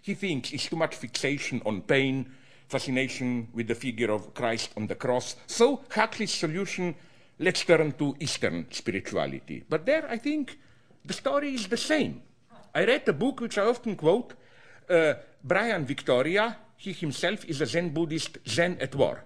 he thinks is too much fixation on pain, fascination with the figure of Christ on the cross. So Huxley's solution, let's turn to Eastern spirituality. But there, I think, the story is the same. I read a book which I often quote, Brian Victoria, he himself is a Zen Buddhist, Zen at War,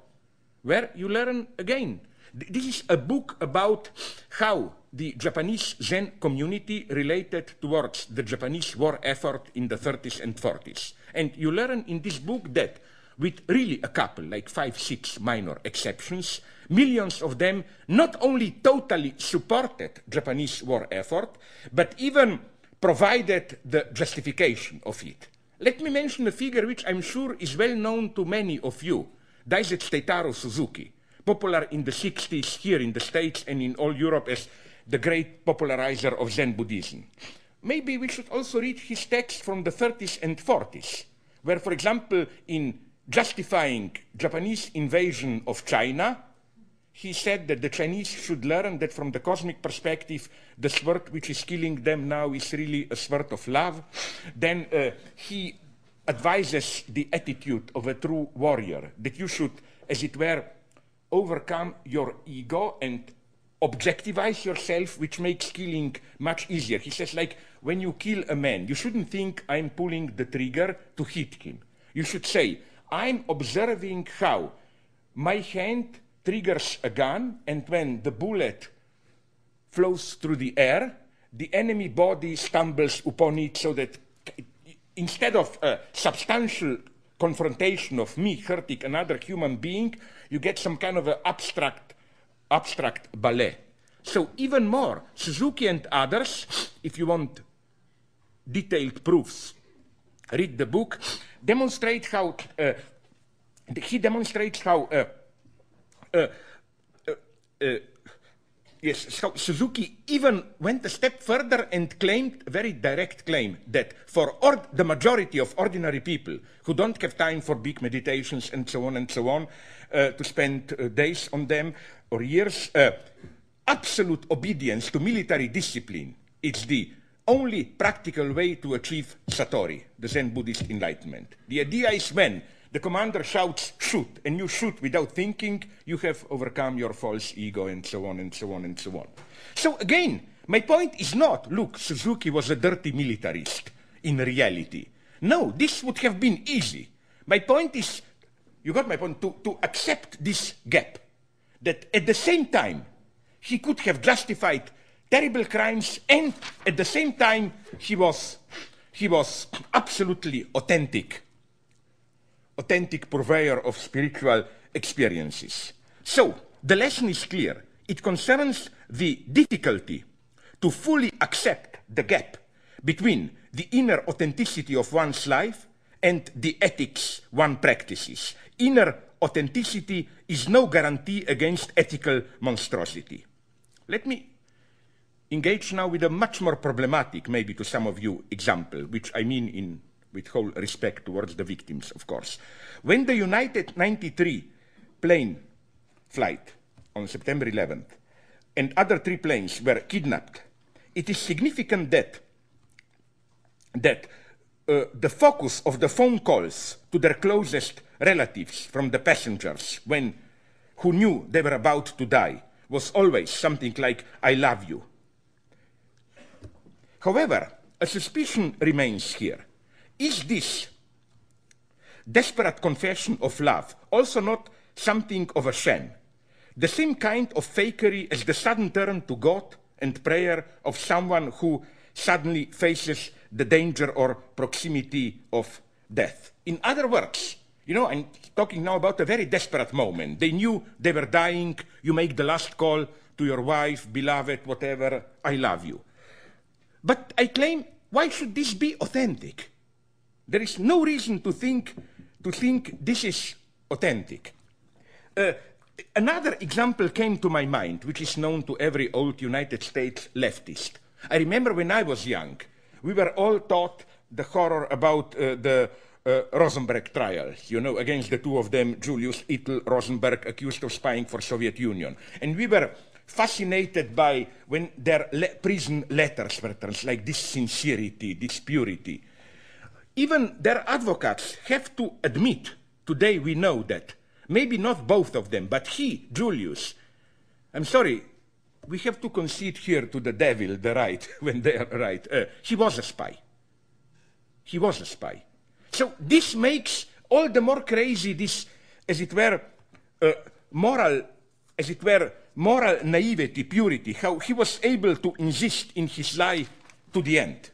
where you learn again. This is a book about how the Japanese Zen community related towards the Japanese war effort in the 30s and 40s. And you learn in this book that with really a couple, like 5, 6 minor exceptions, millions of them not only totally supported Japanese war effort, but even provided the justification of it. Let me mention a figure which I'm sure is well known to many of you, Daisetsu Suzuki, popular in the 60s here in the States and in all Europe as the great popularizer of Zen Buddhism. Maybe we should also read his texts from the 30s and 40s, where, for example, in justifying Japanese invasion of China, he said that the Chinese should learn that from the cosmic perspective, the sword which is killing them now is really a sword of love. Then he advises the attitude of a true warrior, that you should, as it were, overcome your ego and objectivize yourself, which makes killing much easier. He says, like, when you kill a man, you shouldn't think I'm pulling the trigger to hit him. You should say, I'm observing how my hand triggers a gun, and when the bullet flows through the air, the enemy body stumbles upon it, so that instead of a substantial confrontation of me hurting another human being, you get some kind of an abstract ballet. So even more, Suzuki and others, if you want detailed proofs, read the book, demonstrate how, he demonstrates how, yes, so Suzuki even went a step further and claimed a very direct claim that for the majority of ordinary people who don't have time for big meditations and so on, to spend days on them or years, absolute obedience to military discipline is the only practical way to achieve Satori, the Zen Buddhist enlightenment. The idea is when the commander shouts, shoot, and you shoot without thinking, you have overcome your false ego, and so on, and so on, and so on. So again, my point is not, look, Suzuki was a dirty militarist in reality. No, this would have been easy. My point is, you got my point, to accept this gap, that at the same time, he could have justified terrible crimes, and at the same time, he was absolutely authentic purveyor of spiritual experiences. So, the lesson is clear. It concerns the difficulty to fully accept the gap between the inner authenticity of one's life and the ethics one practices. Inner authenticity is no guarantee against ethical monstrosity. Let me engage now with a much more problematic, maybe to some of you, example, which I mean with whole respect towards the victims, of course. When the United 93 plane flight on September 11th and other 3 planes were kidnapped, it is significant that the focus of the phone calls to their closest relatives from the passengers who knew they were about to die was always something like, I love you. However, a suspicion remains here. Is this desperate confession of love also not something of a sham? The same kind of fakery as the sudden turn to God and prayer of someone who suddenly faces the danger or proximity of death. In other words, you know, I'm talking now about a very desperate moment. They knew they were dying. You make the last call to your wife, beloved, whatever, I love you. But I claim, why should this be authentic? There is no reason to think this is authentic. Another example came to my mind, which is known to every old United States leftist. I remember when I was young, we were all taught the horror about the Rosenberg trials, you know, against the 2 of them, Julius Ittel, Rosenberg, accused of spying for Soviet Union. And we were fascinated by when their prison letters were translated, like this sincerity, this purity. even their advocates have to admit, today we know that, maybe not both of them, but he, Julius, I'm sorry, we have to concede here to the devil, the right, when they are right. He was a spy. He was a spy. So this makes all the more crazy this, as it were, moral naivety, purity, how he was able to insist in his lie to the end.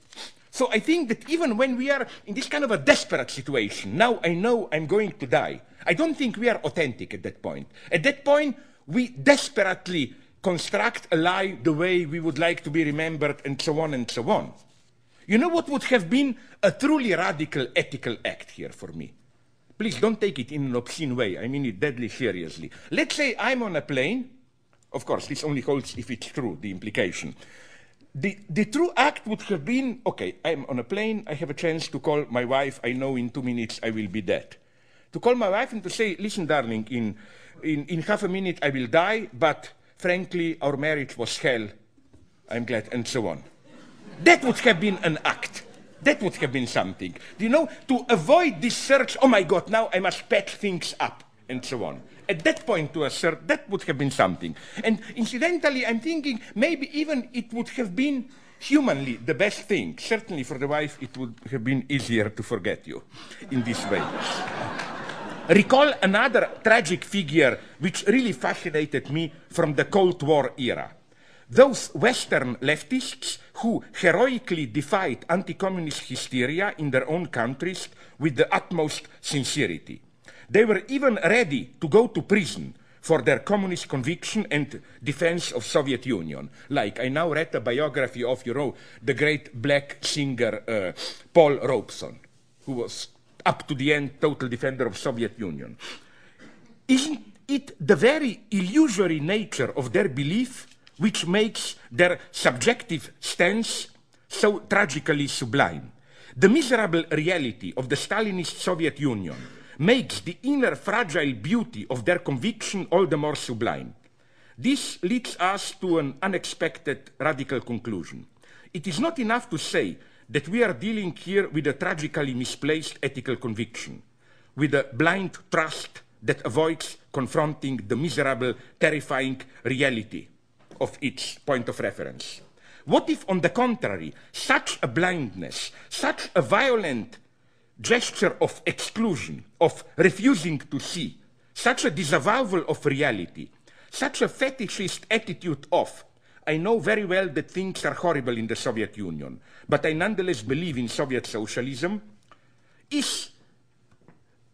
So I think that even when we are in this kind of a desperate situation, now I know I'm going to die, I don't think we are authentic at that point. At that point, we desperately construct a lie the way we would like to be remembered, and so on and so on. You know what would have been a truly radical ethical act here for me? Please don't take it in an obscene way. I mean it deadly seriously. Let's say I'm on a plane. Of course, this only holds if it's true, the implication. The true act would have been, okay, I'm on a plane, I have a chance to call my wife, I know in 2 minutes I will be dead. To call my wife and to say, listen, darling, in half a minute I will die, but frankly, our marriage was hell, I'm glad, and so on. That would have been an act. That would have been something. You know, to avoid this search, oh my God, now I must patch things up, and so on. At that point to assert, that would have been something. And incidentally, I'm thinking maybe even it would have been humanly the best thing. Certainly for the wife, it would have been easier to forget you in this way. Recall another tragic figure which really fascinated me from the Cold War era. Those Western leftists who heroically defied anti-communist hysteria in their own countries with the utmost sincerity. They were even ready to go to prison for their communist conviction and defense of Soviet Union. Like, I now read a biography of, you know, the great black singer Paul Robeson, who was up to the end total defender of Soviet Union. Isn't it the very illusory nature of their belief which makes their subjective stance so tragically sublime? The miserable reality of the Stalinist Soviet Union makes the inner fragile beauty of their conviction all the more sublime. This leads us to an unexpected radical conclusion. It is not enough to say that we are dealing here with a tragically misplaced ethical conviction, with a blind trust that avoids confronting the miserable, terrifying reality of its point of reference. What if, on the contrary, such a blindness, such a violent gesture of exclusion, of refusing to see, such a disavowal of reality, such a fetishist attitude of, I know very well that things are horrible in the Soviet Union, but I nonetheless believe in Soviet socialism, is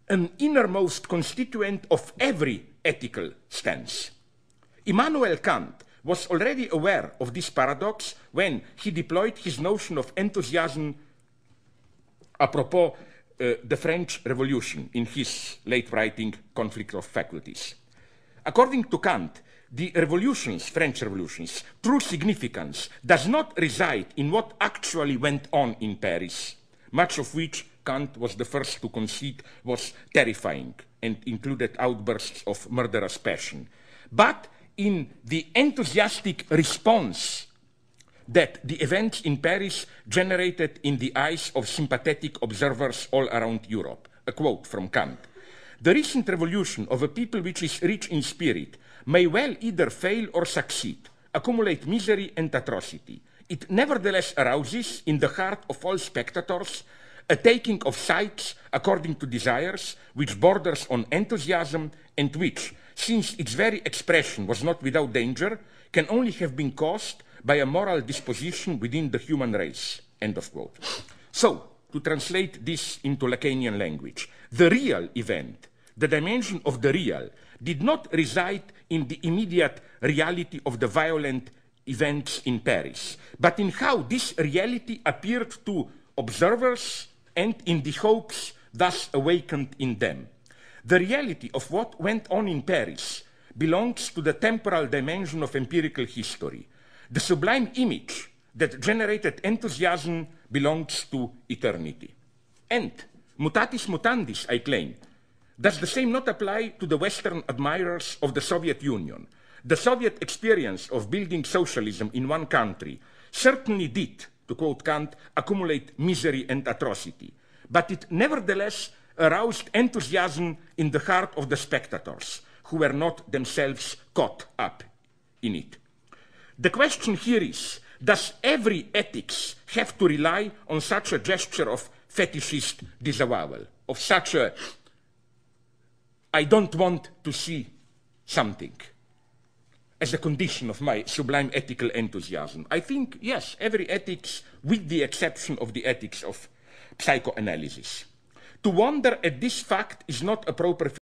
an innermost constituent of every ethical stance. Immanuel Kant was already aware of this paradox when he deployed his notion of enthusiasm apropos the French Revolution in his late writing Conflict of Faculties. According to Kant, the revolutions, French revolutions, true significance does not reside in what actually went on in Paris, much of which Kant was the first to concede was terrifying and included outbursts of murderous passion, but in the enthusiastic response that the events in Paris generated in the eyes of sympathetic observers all around Europe. A quote from Kant. The recent revolution of a people which is rich in spirit may well either fail or succeed, accumulate misery and atrocity. It nevertheless arouses in the heart of all spectators a taking of sides according to desires which borders on enthusiasm and which, since its very expression was not without danger, can only have been caused by a moral disposition within the human race. End of quote. So, to translate this into Lacanian language, the real event, the dimension of the real, did not reside in the immediate reality of the violent events in Paris, but in how this reality appeared to observers and in the hopes thus awakened in them. The reality of what went on in Paris belongs to the temporal dimension of empirical history. The sublime image that generated enthusiasm belongs to eternity. And, mutatis mutandis, I claim, does the same not apply to the Western admirers of the Soviet Union? The Soviet experience of building socialism in one country certainly did, to quote Kant, accumulate misery and atrocity. but it nevertheless aroused enthusiasm in the heart of the spectators, who were not themselves caught up in it. The question here is, does every ethics have to rely on such a gesture of fetishist disavowal, of such a I don't want to see something, as a condition of my sublime ethical enthusiasm? I think, yes, every ethics, with the exception of the ethics of psychoanalysis. To wonder at this fact is not a proper